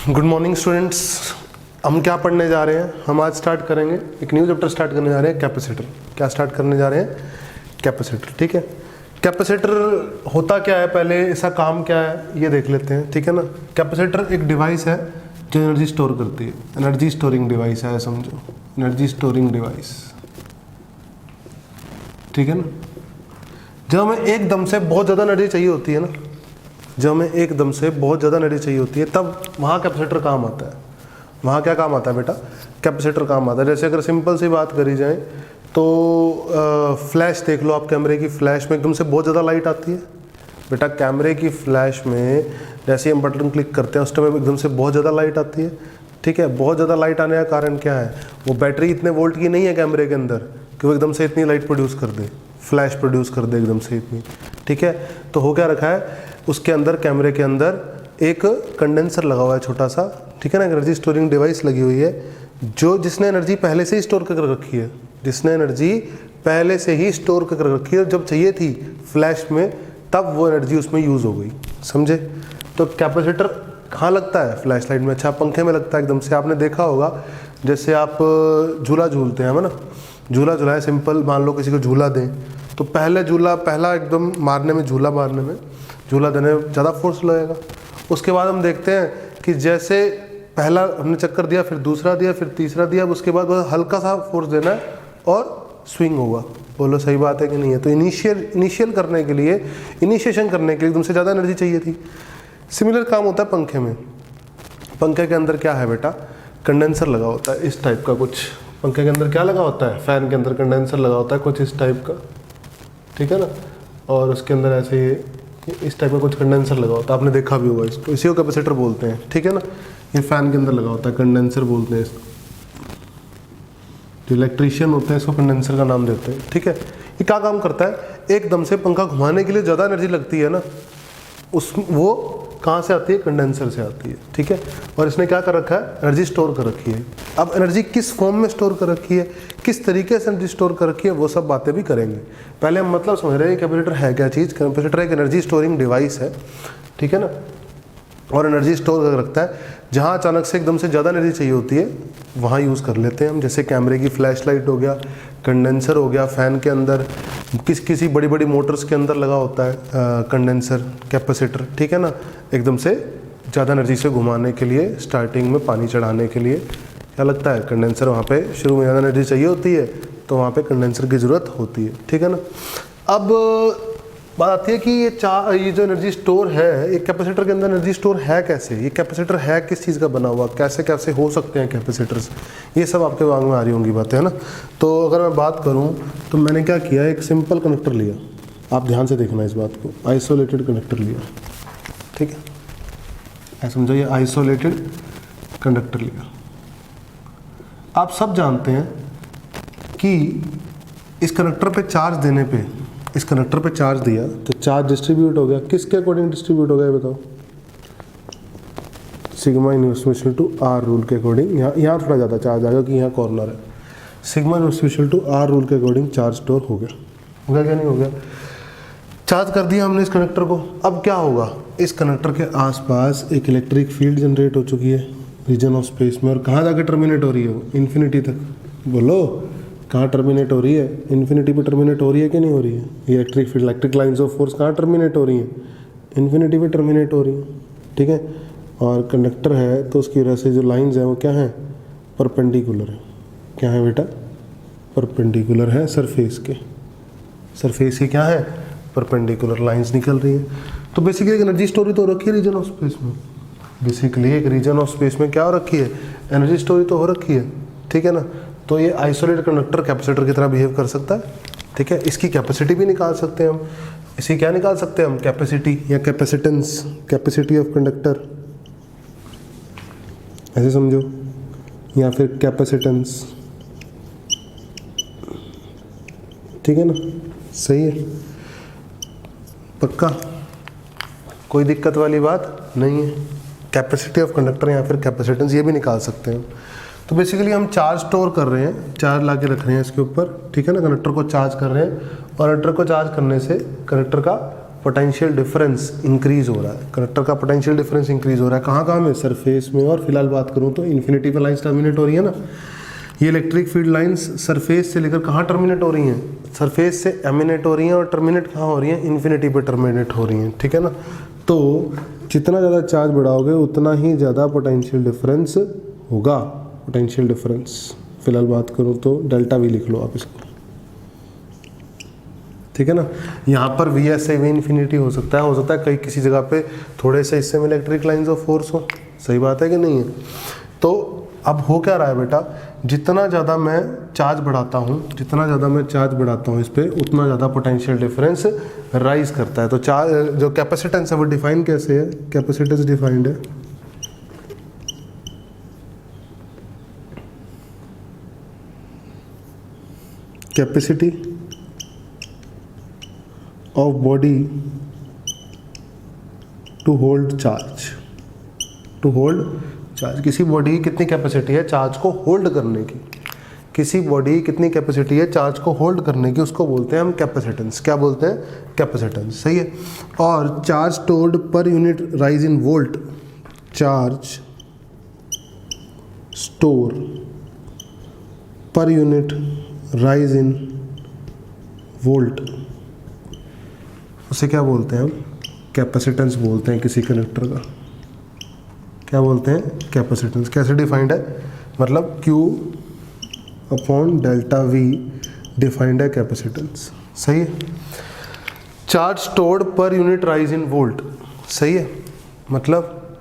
Good morning students. हम क्या पढ़ने जा रहे हैं? हम आज स्टार्ट करेंगे एक न्यू चैप्टर स्टार्ट करने जा रहे हैं, कैपेसिटर। क्या स्टार्ट करने जा रहे हैं? कैपेसिटर। ठीक है, कैपेसिटर होता क्या है, पहले इसका काम क्या है ये देख लेते हैं। ठीक है ना, कैपेसिटर एक डिवाइस है जो एनर्जी स्टोर करती है। एनर्जी स्टोरिंग डिवाइस है, समझो, एनर्जी स्टोरिंग डिवाइस। ठीक है ना, जब हमें एकदम से बहुत ज़्यादा एनर्जी चाहिए होती है ना, जब हमें एकदम से बहुत ज़्यादा एनर्जी चाहिए होती है तब वहाँ कैपेसिटर काम आता है। वहाँ क्या काम आता है बेटा? कैपेसिटर काम आता है। जैसे अगर सिंपल सी बात करी जाए तो फ्लैश देख लो आप, कैमरे की फ्लैश में एकदम से बहुत ज़्यादा लाइट आती है। बेटा कैमरे की फ्लैश में जैसे हम बटन क्लिक करते हैं उस टाइम एकदम से बहुत ज़्यादा लाइट आती है। ठीक है, बहुत ज़्यादा लाइट आने का कारण क्या है? वो बैटरी इतने वोल्ट की नहीं है कैमरे के अंदर कि वो एकदम से इतनी लाइट प्रोड्यूस कर दे, फ्लैश प्रोड्यूस कर दे एकदम से इतनी। ठीक है, तो हो क्या रखा है उसके अंदर, कैमरे के अंदर एक कंडेंसर लगा हुआ है छोटा सा। ठीक है ना, एनर्जी स्टोरिंग डिवाइस लगी हुई है जो जिसने एनर्जी पहले से ही स्टोर कर रखी है, जिसने एनर्जी पहले से ही स्टोर कर रखी है। जब चाहिए थी फ्लैश में तब वो एनर्जी उसमें यूज़ हो गई, समझे? तो कैपेसिटर कहाँ लगता है? फ्लैश लाइट में। अच्छा, पंखे में लगता है एकदम से। आपने देखा होगा जैसे आप झूला झूलते हैं, है ना, झूला झूलाए, सिंपल मान लो किसी को झूला दें तो पहला एकदम मारने में, झूला देने में ज़्यादा फोर्स लगेगा। उसके बाद हम देखते हैं कि जैसे पहला हमने चक्कर दिया, फिर दूसरा दिया, फिर तीसरा दिया, उसके बाद हल्का सा फोर्स देना है और स्विंग होगा। बोलो सही बात है कि नहीं है? तो इनिशिएशन करने के लिए एकदम से ज़्यादा एनर्जी चाहिए थी। सिमिलर काम होता है पंखे में। पंखे के अंदर क्या है बेटा? कंडेंसर लगा होता है इस टाइप का कुछ। पंखे के अंदर क्या लगा होता है? फैन के अंदर कंडेंसर लगा होता है कुछ इस टाइप का। ठीक है ना, और उसके अंदर ऐसे इस टाइप का कुछ कंडेंसर लगा होता है, आपने देखा भी होगा इसको। इसी को कैपेसिटर बोलते हैं। ठीक है ना, ये फैन के अंदर लगा होता है, कंडेंसर बोलते हैं इसको। जो इलेक्ट्रीशियन होते हैं इसको कंडेंसर का नाम देते हैं। ठीक है, ये क्या काम करता है? एकदम से पंखा घुमाने के लिए ज़्यादा एनर्जी लगती है ना, वो कहाँ से आती है? कंडेंसर से आती है। ठीक है, और इसने क्या कर रखा है? एनर्जी स्टोर कर रखी है। अब एनर्जी किस फॉर्म में स्टोर कर रखी है, किस तरीके से एनर्जी स्टोर कर रखी है, वो सब बातें भी करेंगे। पहले हम मतलब समझ रहे हैं कैपेसिटर है क्या चीज़। कैपेसिटर एक एनर्जी स्टोरिंग डिवाइस है। ठीक है ना, और एनर्जी स्टोर कर रखता है। जहाँ अचानक से एकदम से ज़्यादा एनर्जी चाहिए होती है वहाँ यूज़ कर लेते हैं हम। जैसे कैमरे की फ्लैश लाइट हो गया, कंडेंसर हो गया, फ़ैन के अंदर, किसी बड़ी बड़ी मोटर्स के अंदर लगा होता है कंडेंसर, कैपेसिटर। ठीक है ना, एकदम से ज़्यादा एनर्जी से घुमाने के लिए, स्टार्टिंग में पानी चढ़ाने के लिए क्या लगता है? कंडेंसर। वहाँ पे शुरू में ज़्यादा एनर्जी चाहिए होती है तो वहाँ पे कंडेंसर की ज़रूरत होती है। ठीक है ना, अब बात आती है कि ये जो एनर्जी स्टोर है, ये कैपेसिटर के अंदर एनर्जी स्टोर है कैसे? ये कैपेसिटर है किस चीज़ का बना हुआ? कैसे कैसे हो सकते हैं कैपेसिटर्स? ये सब आपके दिमाग में आ रही होंगी बातें, है ना। तो अगर मैं बात करूं तो मैंने क्या किया, एक सिंपल कनेक्टर लिया। आप ध्यान से देखना इस बात को, आइसोलेटेड कनेक्टर लिया। ठीक है, ऐसा समझो, ये आइसोलेटेड कंडक्टर लिया। आप सब जानते हैं कि इस कनेक्टर पे चार्ज देने पे, इस कनेक्टर पे चार्ज दिया तो चार्ज डिस्ट्रीब्यूट हो गया। किसके अकॉर्डिंग डिस्ट्रीब्यूट हो गया बताओ? Sigma inverse to R rule के अकॉर्डिंग। यहाँ थोड़ा ज़्यादा चार्ज आ गया क्योंकि यहाँ कॉर्नर है। Sigma inverse to R rule के अकॉर्डिंग चार्ज स्टोर हो गया क्या नहीं हो गया? चार्ज कर दिया हमने इस कनेक्टर को। अब क्या होगा? इस कनेक्टर के आसपास एक इलेक्ट्रिक फील्ड जनरेट हो चुकी है रीजन ऑफ स्पेस में। और कहाँ जाकर टर्मिनेट हो रही है वो? इन्फिनिटी तक। बोलो कहाँ टर्मिनेट हो रही है? इन्फिनिटी पे टर्मिनेट हो रही है कि नहीं हो रही है? ये electric field, electric lines of force कहाँ टर्मिनेट हो रही है? इन्फिनिटी पे टर्मिनेट हो रही है। ठीक है, और कंडक्टर है तो उसकी वजह से जो लाइंस हैं वो क्या हैं? परपेंडिकुलर है। क्या है बेटा? परपेंडिकुलर है सरफेस के। सरफेस की क्या है? परपेंडिकुलर लाइंस निकल रही है। तो बेसिकली एक एनर्जी स्टोरी तो हो रखी है रीजन ऑफ स्पेस में। बेसिकली एक रीजन ऑफ स्पेस में क्या हो रखी है? एनर्जी स्टोरी तो हो रखी है। ठीक है ना, तो ये आइसोलेटेड कंडक्टर कैपेसिटर की तरह बिहेव कर सकता है। ठीक है, इसकी कैपेसिटी भी निकाल सकते हैं हम। इसकी क्या निकाल सकते हैं हम? कैपेसिटी या कैपेसिटेंस, कैपेसिटी ऑफ कंडक्टर, ऐसे समझो, या फिर कैपेसिटेंस। ठीक है ना, सही है, पक्का, कोई दिक्कत वाली बात नहीं है। कैपेसिटी ऑफ कंडक्टर या फिर कैपेसिटेंस ये भी निकाल सकते हैं। तो बेसिकली हम चार्ज स्टोर कर रहे हैं, चार्ज ला के रख रहे हैं इसके ऊपर। ठीक है ना, कनेक्टर को चार्ज कर रहे हैं और कनेक्टर को चार्ज करने से कनेक्टर का पोटेंशियल डिफरेंस इंक्रीज हो रहा है, कंडक्टर का पोटेंशियल डिफरेंस इंक्रीज हो रहा है। कहाँ कहाँ में? सरफेस में। और फिलहाल बात करूँ तो इन्फिनिटी पर लाइन्स टर्मिनेट हो रही है ना, ये इलेक्ट्रिक फील्ड लाइंस सरफेस से लेकर कहाँ टर्मिनेट हो रही हैं? सरफेस से एमिनेट हो रही हैं और टर्मिनेट कहाँ हो रही हैं? इन्फिनिटी पर टर्मिनेट हो रही हैं, ठीक है ना। तो जितना ज़्यादा चार्ज बढ़ाओगे उतना ही ज़्यादा पोटेंशियल डिफरेंस होगा, पोटेंशियल डिफरेंस। फिलहाल बात करूँ तो डेल्टा वी लिख लो आप इसको, ठीक है ना। यहाँ पर वी एस से वी इन्फिनिटी हो सकता है कहीं किसी जगह पे थोड़े से हिस्से में इलेक्ट्रिक लाइंस ऑफ फोर्स हो, सही बात है कि नहीं है। तो अब हो क्या रहा है बेटा, जितना ज़्यादा मैं चार्ज बढ़ाता हूँ, जितना ज़्यादा मैं चार्ज बढ़ाता हूँ इस पर, उतना ज़्यादा पोटेंशियल डिफरेंस राइज करता है। तो चार्ज जो कैपेसिटेंस है वो डिफाइन कैसे है? कैपेसिटेंस डिफाइंड है capacity of body to hold charge, to hold charge. किसी बॉडी की कितनी कैपेसिटी है चार्ज को होल्ड करने की, किसी बॉडी की कितनी कैपेसिटी है चार्ज को होल्ड करने की, उसको बोलते हैं हम कैपेसिटेंस। क्या बोलते हैं? कैपेसिटेंस, सही है। और charge stored per unit rise in volt, charge store per unit rise in volt, उसे क्या बोलते हैं हम? कैपेसिटेंस बोलते हैं किसी कंडक्टर का। क्या बोलते हैं? कैपेसिटेंस। कैसे डिफाइंड है? मतलब Q upon delta V defined है कैपेसिटेंस, सही है। Charge stored per unit rise in volt, सही है। मतलब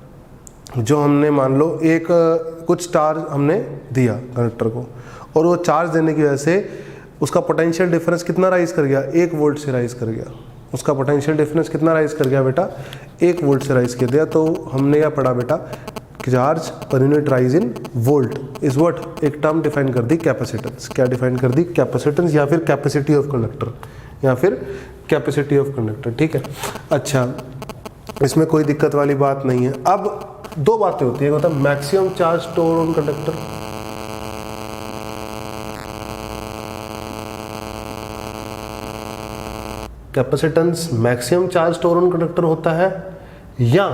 जो हमने मान लो एक कुछ चार्ज हमने दिया कंडक्टर को, और वो चार्ज देने की वजह से उसका पोटेंशियल डिफरेंस कितना राइज कर गया? 1 वोल्ट से राइज कर गया। उसका पोटेंशियल डिफरेंस कितना राइज कर गया बेटा? 1 वोल्ट से राइज कर दिया। तो हमने क्या पढ़ा बेटा? Charge per unit rise in volt is what, एक टर्म डिफाइन कर दी कैपेसिटेंस। क्या डिफाइन कर दी? कैपेसिटेंस, या फिर कैपेसिटी ऑफ कंडक्टर, या फिर कैपेसिटी ऑफ कंडक्टर, ठीक है। अच्छा, इसमें कोई दिक्कत वाली बात नहीं है। अब 2 बातें होती है, मतलब maximum charge store on conductor, capacitance maximum charge store on conductor होता है, या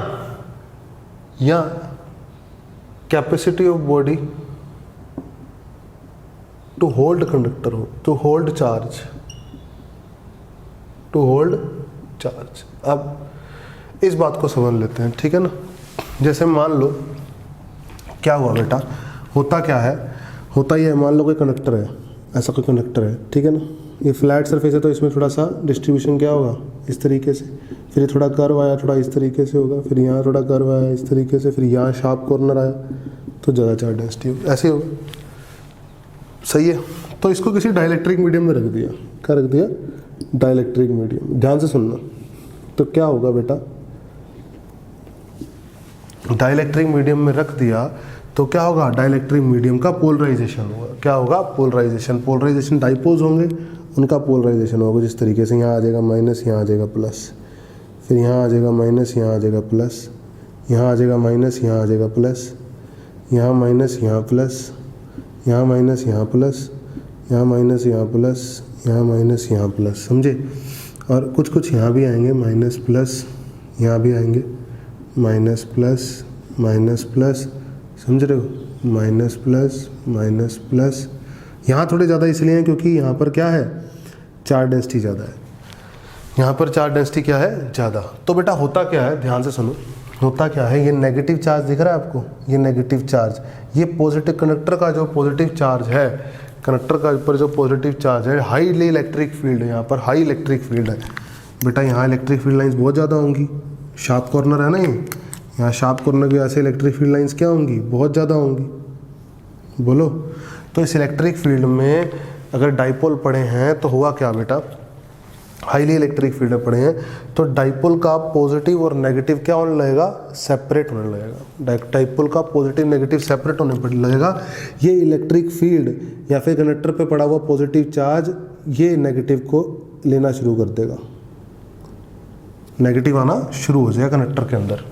capacity of body to hold conductor हो, to hold charge, to hold charge. अब इस बात को समझ लेते हैं, ठीक है ना। जैसे मान लो क्या हुआ बेटा, होता क्या है, होता ये है, मान लो कोई कंडक्टर है, ऐसा कोई कंडक्टर है, ठीक है ना। ये फ्लैट सरफेस है तो इसमें थोड़ा सा डिस्ट्रीब्यूशन क्या होगा? इस तरीके से। फिर थोड़ा कर्व आया, थोड़ा इस तरीके से होगा। फिर यहाँ थोड़ा कर्व आया इस तरीके से। फिर यहाँ शार्प कॉर्नर आया तो ज़्यादा चार्ज डेंसिटी होगी, ऐसे होगा, सही है। तो इसको किसी डाइलेक्ट्रिक मीडियम में रख दिया। क्या रख दिया? Dielectric medium. ध्यान से सुनना। तो क्या होगा बेटा, डाइलेक्ट्रिक मीडियम में रख दिया तो क्या होगा? डाइलेक्ट्रिक मीडियम का पोलराइजेशन होगा। क्या होगा? पोलराइजेशन। पोलराइजेशन डाइपोल्स होंगे, उनका पोलराइजेशन होगा जिस तरीके से। यहाँ आ जाएगा माइनस, यहाँ आ जाएगा प्लस, फिर यहाँ आ जाएगा माइनस, यहाँ आ जाएगा प्लस, यहाँ आ जाएगा माइनस, यहाँ आ जाएगा प्लस, यहाँ माइनस, यहाँ प्लस, यहाँ माइनस, यहाँ प्लस, यहाँ माइनस, यहाँ प्लस, यहाँ माइनस, यहाँ प्लस, समझे। और कुछ कुछ यहाँ भी आएंगे, माइनस प्लस, यहाँ भी आएंगे माइनस प्लस, माइनस प्लस, समझ रहे हो, माइनस प्लस, माइनस प्लस। यहाँ थोड़े ज़्यादा इसलिए हैं क्योंकि यहाँ पर क्या है? चार्ज डेंसिटी ज़्यादा है। यहाँ पर चार्ज डेंसिटी क्या है? ज़्यादा। तो बेटा होता क्या है, ध्यान से सुनो, होता क्या है, ये नेगेटिव चार्ज दिख रहा है आपको, ये नेगेटिव चार्ज, ये पॉजिटिव कंडक्टर का जो पॉजिटिव चार्ज है, कंडक्टर का ऊपर जो पॉजिटिव चार्ज है, हाईली इलेक्ट्रिक फील्ड है, यहाँ पर हाई इलेक्ट्रिक फील्ड है बेटा। यहाँ इलेक्ट्रिक फील्ड लाइंस बहुत ज़्यादा होंगी, शार्प कॉर्नर है ना ये, यहाँ शार्प कॉर्नर की वजह से इलेक्ट्रिक फील्ड लाइंस क्या होंगी? बहुत ज़्यादा होंगी, बोलो। तो इस इलेक्ट्रिक फील्ड में अगर डाइपोल पड़े हैं तो हुआ क्या बेटा, हाईली इलेक्ट्रिक फील्ड में पड़े हैं तो डाइपोल का पॉजिटिव और नेगेटिव क्या होने लगेगा? सेपरेट होने लगेगा। डाइपोल का पॉजिटिव नेगेटिव सेपरेट होने लगेगा। ये इलेक्ट्रिक फील्ड या फिर कंडक्टर पे पड़ा हुआ पॉजिटिव चार्ज ये नेगेटिव को लेना शुरू कर देगा, नेगेटिव आना शुरू हो जाएगा कंडक्टर के अंदर।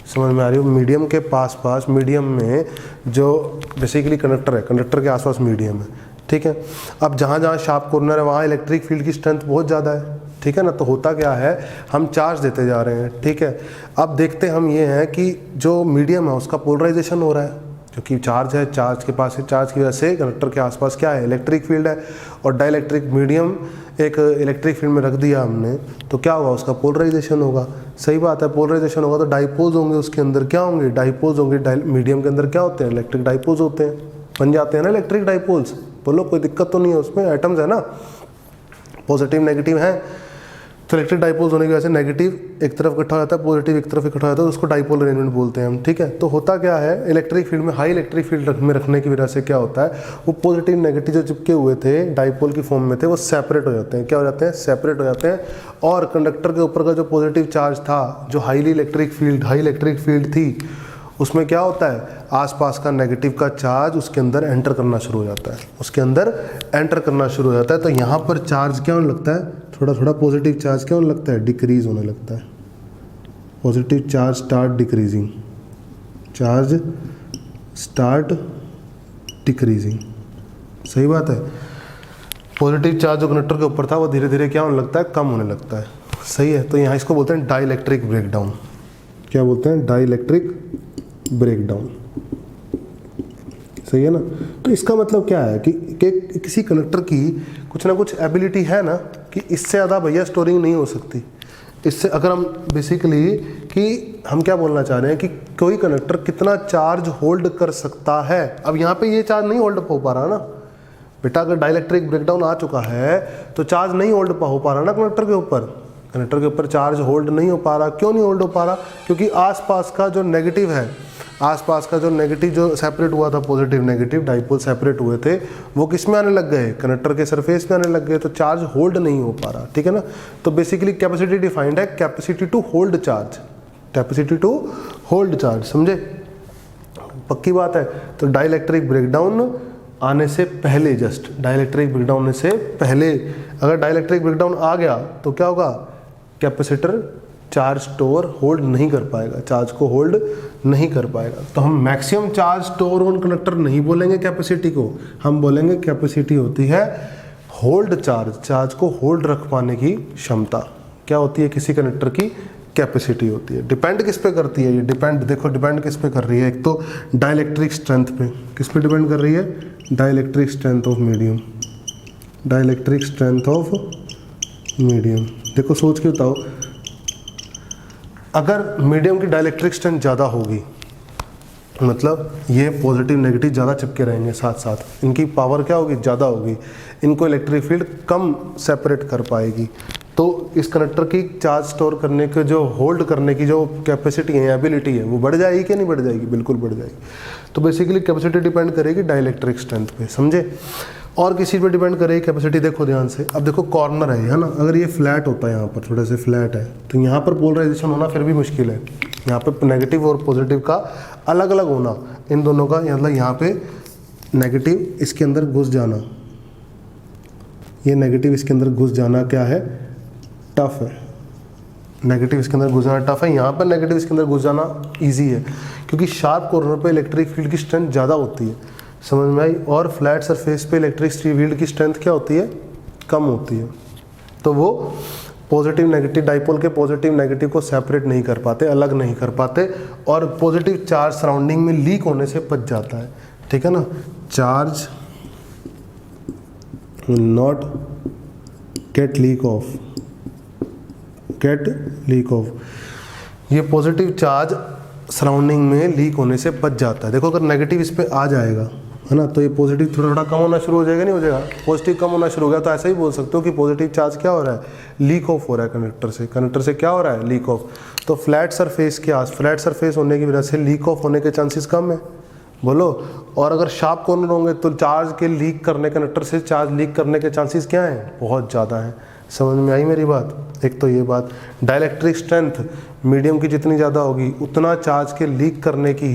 समझ में आ रही हो? मीडियम के पास पास, मीडियम में जो बेसिकली कंडक्टर है, कंडक्टर के आसपास मीडियम है, ठीक है। अब जहाँ जहाँ शार्प कॉर्नर है वहाँ इलेक्ट्रिक फील्ड की स्ट्रेंथ बहुत ज़्यादा है, ठीक है ना। तो होता क्या है, हम चार्ज देते जा रहे हैं, ठीक है। अब देखते हम ये हैं कि जो मीडियम है उसका पोलराइजेशन हो रहा है, क्योंकि चार्ज है, चार्ज के पास है, चार्ज की वजह से कंडक्टर के आसपास क्या है, इलेक्ट्रिक फील्ड है, और डाइलेक्ट्रिक मीडियम एक इलेक्ट्रिक फील्ड में रख दिया हमने, तो क्या होगा, उसका पोलराइजेशन होगा। सही बात है, पोलराइजेशन होगा तो डाइपोल्स होंगे, उसके अंदर क्या होंगे, डाइपोल्स होंगे। मीडियम के अंदर क्या होते हैं, इलेक्ट्रिक डाइपोल्स होते हैं, बन जाते हैं ना इलेक्ट्रिक डाइपोल्स। बोलो कोई दिक्कत तो नहीं है उसमें, एटम्स है ना, पॉजिटिव नेगेटिव है, तो इलेक्ट्रिक डाइपोल्स होने की वजह से नेगेटिव एक तरफ इकट्ठा हो जाता है, पॉजिटिव एक तरफ इकट्ठा हो जाता है, तो उसको डाइपोल अरेंजमेंट बोलते हैं हम, ठीक है। तो होता क्या है, इलेक्ट्रिक फील्ड में, हाई इलेक्ट्रिक फील्ड में रखने की वजह से क्या होता है, वो पॉजिटिव नेगेटिव जो चिपके हुए थे डाइपोल की फॉर्म में थे, वो सेपरेट हो जाते हैं। क्या हो जाते हैं, सेपरेट हो जाते हैं। और कंडक्टर के ऊपर का जो पॉजिटिव चार्ज था, जो हाई इलेक्ट्रिक फील्ड थी, उसमें क्या होता है, आसपास का नेगेटिव का चार्ज उसके अंदर एंटर करना शुरू हो जाता है, उसके अंदर एंटर करना शुरू हो जाता है। तो यहाँ पर चार्ज क्या होने लगता है, थोड़ा थोड़ा पॉजिटिव चार्ज क्या होने लगता है, डिक्रीज होने लगता है। Positive charge start decreasing, charge start decreasing. सही बात है, पॉजिटिव चार्ज जो कंडक्टर के ऊपर था वो धीरे धीरे क्या होने लगता है, कम होने लगता है। सही है, तो यहाँ इसको बोलते हैं डाइलेक्ट्रिक ब्रेकडाउन। क्या बोलते हैं, डाइलेक्ट्रिक ब्रेकडाउन। सही है ना। तो इसका मतलब क्या है कि किसी कंडक्टर की कुछ ना कुछ एबिलिटी है ना, कि इससे ज़्यादा भैया स्टोरिंग नहीं हो सकती। इससे अगर हम बेसिकली कि हम क्या बोलना चाह रहे हैं कि कोई कंडक्टर कितना चार्ज होल्ड कर सकता है। अब यहाँ पे ये चार्ज नहीं होल्ड हो पा रहा ना बेटा, अगर डाइलेक्ट्रिक ब्रेकडाउन आ चुका है तो चार्ज नहीं होल्ड हो पा रहा ना कंडक्टर के ऊपर। कंडक्टर के ऊपर चार्ज होल्ड नहीं हो पा रहा। क्यों नहीं होल्ड हो पा रहा, क्योंकि आसपास का जो नेगेटिव है, आसपास का जो नेगेटिव जो सेपरेट हुआ था, पॉजिटिव नेगेटिव डाइपोल सेपरेट हुए थे, वो किस में आने लग गए, कंडक्टर के सरफेस में आने लग गए, तो चार्ज होल्ड नहीं हो पा रहा। ठीक है ना। तो बेसिकली कैपेसिटी डिफाइंड है capacity to hold charge, capacity to hold charge. समझे, पक्की बात है। तो डाइलेक्ट्रिक ब्रेकडाउन आने से पहले, जस्ट डाइलेक्ट्रिक ब्रेकडाउन आने से पहले, अगर डाइलेक्ट्रिक ब्रेकडाउन आ गया तो क्या होगा, कैपेसिटर चार्ज स्टोर होल्ड नहीं कर पाएगा, चार्ज को होल्ड नहीं कर पाएगा। तो हम maximum charge store on conductor नहीं बोलेंगे कैपेसिटी को, हम बोलेंगे कैपेसिटी होती है होल्ड चार्ज, चार्ज को होल्ड रख पाने की क्षमता। क्या होती है किसी कंडक्टर की, कैपेसिटी होती है। डिपेंड किस पे करती है ये, डिपेंड देखो डिपेंड किस पे कर रही है, एक तो डाइलेक्ट्रिक स्ट्रेंथ पे, किस पे डिपेंड कर रही है, dielectric strength of medium, dielectric strength of medium. देखो सोच के बताओ, अगर मीडियम की डाइलेक्ट्रिक स्ट्रेंथ ज़्यादा होगी, मतलब ये पॉजिटिव नेगेटिव ज़्यादा चिपके रहेंगे साथ साथ, इनकी पावर क्या होगी, ज़्यादा होगी, इनको इलेक्ट्रिक फील्ड कम सेपरेट कर पाएगी, तो इस कंडक्टर की चार्ज स्टोर करने के जो होल्ड करने की जो कैपेसिटी है, एबिलिटी है, वो बढ़ जाएगी कि नहीं बढ़ जाएगी, बिल्कुल बढ़ जाएगी। तो बेसिकली कैपेसिटी डिपेंड करेगी डाइलेक्ट्रिक स्ट्रेंथ पे, समझे। और किसी पे डिपेंड करेगी कैपेसिटी, देखो ध्यान से। अब देखो कॉर्नर है ना, अगर ये फ्लैट होता है, यहाँ पर थोड़े से फ्लैट है, तो यहाँ पर पोलराइजेशन होना फिर भी मुश्किल है। यहाँ पे नेगेटिव और पॉजिटिव का अलग अलग होना, इन दोनों का मतलब यहाँ पे नेगेटिव इसके अंदर घुस जाना, ये नेगेटिव इसके अंदर घुस जाना क्या है, टफ है। नेगेटिव इसके अंदर घुस जाना टफ है, यहाँ पर नेगेटिव इसके अंदर घुस जाना ईजी है, क्योंकि शार्प कॉर्नर पे इलेक्ट्रिक फील्ड की स्ट्रेंथ ज़्यादा होती है, समझ में आई। और फ्लैट सरफेस पे इलेक्ट्रिक फील्ड की स्ट्रेंथ क्या होती है, कम होती है। तो वो पॉजिटिव नेगेटिव, डाइपोल के पॉजिटिव नेगेटिव को सेपरेट नहीं कर पाते, अलग नहीं कर पाते, और पॉजिटिव चार्ज सराउंडिंग में लीक होने से बच जाता है। ठीक है ना, charge not get leak off, get leak of, ये पॉजिटिव चार्ज सराउंडिंग में लीक होने से बच जाता है। देखो अगर नेगेटिव इस पे आ जाएगा, है ना, तो ये पॉजिटिव थोड़ा थोड़ा कम होना शुरू हो जाएगा, नहीं हो जाएगा, पॉजिटिव कम होना शुरू हो गया, तो ऐसा ही बोल सकते हो कि पॉजिटिव चार्ज क्या हो रहा है, लीक ऑफ हो रहा है कंडक्टर से, कंडक्टर से क्या हो रहा है, लीक ऑफ। तो फ्लैट सरफेस के आस, फ्लैट सरफेस होने की वजह से लीक ऑफ होने के चांसेस कम है, बोलो। और अगर शार्प कॉर्नर होंगे तो चार्ज के लीक करने, कंडक्टर से चार्ज लीक करने के चांसेस क्या हैं, बहुत ज़्यादा हैं। समझ में आई मेरी बात। एक तो ये बात, डाइलेक्ट्रिक स्ट्रेंथ मीडियम की जितनी ज़्यादा होगी, उतना चार्ज के लीक करने की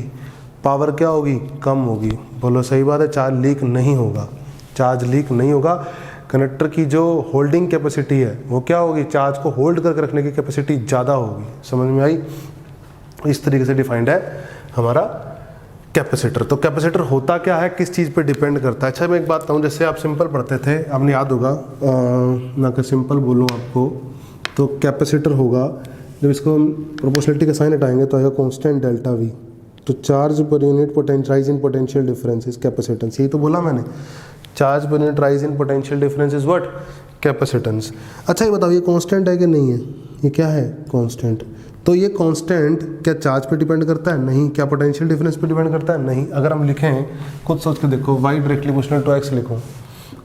पावर क्या होगी, कम होगी। बोलो सही बात है, चार्ज लीक नहीं होगा, चार्ज लीक नहीं होगा। कंडक्टर की जो होल्डिंग कैपेसिटी है वो क्या होगी, चार्ज को होल्ड करके रखने की कैपेसिटी ज़्यादा होगी। समझ में आई। इस तरीके से डिफाइंड है हमारा कैपेसिटर। तो कैपेसिटर होता क्या है, किस चीज़ पे डिपेंड करता है। अच्छा मैं एक बात कहूँ, जैसे आप सिंपल पढ़ते थे, आपने याद होगा, ना कि सिंपल बोलूँ आपको, तो कैपेसिटर होगा, जब इसको हम प्रोपोर्शनलिटी का साइन हटाएंगे तो आएगा कांस्टेंट डेल्टा वी। तो charge per unit potential rise in potential difference is capacitance, यही तो बोला मैंने, charge per unit rise in potential difference is what, capacitance. अच्छा ये बताओ ये कांस्टेंट है कि नहीं है, ये क्या है, कांस्टेंट। तो ये कांस्टेंट क्या चार्ज पे डिपेंड करता है, नहीं। क्या पोटेंशियल डिफरेंस पे डिपेंड करता है, नहीं। अगर हम लिखें खुद सोच के देखो, y directly proportional to x लिखूं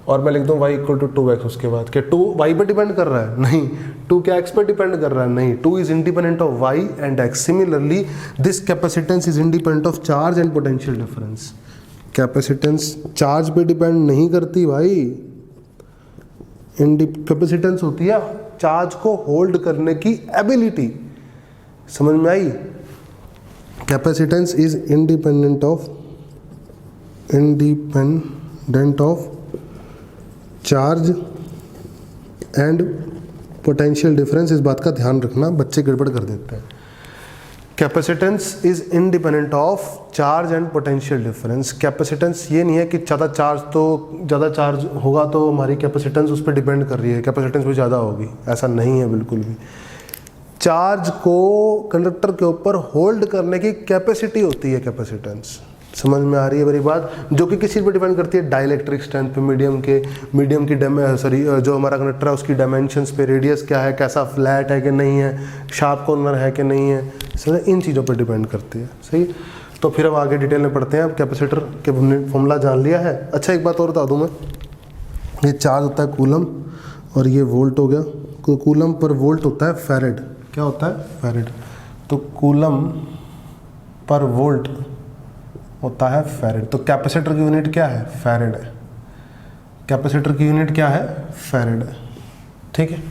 और मैं लिख दूं y इक्वल टू 2x, उसके बाद क्या 2 y पे डिपेंड कर रहा है, नहीं। 2 क्या x पे डिपेंड कर रहा है, नहीं। 2 is independent of y and x। Similarly this capacitance is independent of charge and potential difference. Capacitance charge पे डिपेंड नहीं करती भाई, कैपेसिटेंस होती है चार्ज को होल्ड करने की एबिलिटी। समझ में आई? Capacitance is independent of charge and potential difference. इस बात का ध्यान रखना, बच्चे गड़बड़ कर देते हैं। Capacitance is independent of charge and potential difference. Capacitance ये नहीं है कि ज़्यादा चार्ज होगा तो हमारी कैपेसिटेंस उस पर डिपेंड कर रही है, कैपेसिटेंस भी ज़्यादा होगी, ऐसा नहीं है बिल्कुल भी। चार्ज को कंडक्टर के ऊपर होल्ड करने की कैपेसिटी होती है कैपेसिटेंस। समझ में आ रही है मेरी बात? जो कि किस चीज़ पर डिपेंड करती है, डाइलेक्ट्रिक स्ट्रेंथ पे, मीडियम की जो हमारा कंडक्टर है उसकी डायमेंशंस पे, रेडियस क्या है, कैसा फ्लैट है कि नहीं है, शार्प कॉर्नर है कि नहीं है, सही, इन चीज़ों पर डिपेंड करती है। सही, तो फिर हम आगे डिटेल में पढ़ते हैं। अब कैपेसिटर के फॉर्मूला जान लिया है। अच्छा एक बात और बता दूँ मैं, ये चार्ज होता है कूलम और ये वोल्ट हो गया। कूलम पर वोल्ट होता है फैरेड। क्या होता है, फैरेड। तो कूलम पर वोल्ट होता है फैरेड। तो कैपेसिटर की यूनिट क्या है, फैरेड है। कैपेसिटर की यूनिट क्या है, फैरेड है। ठीक है।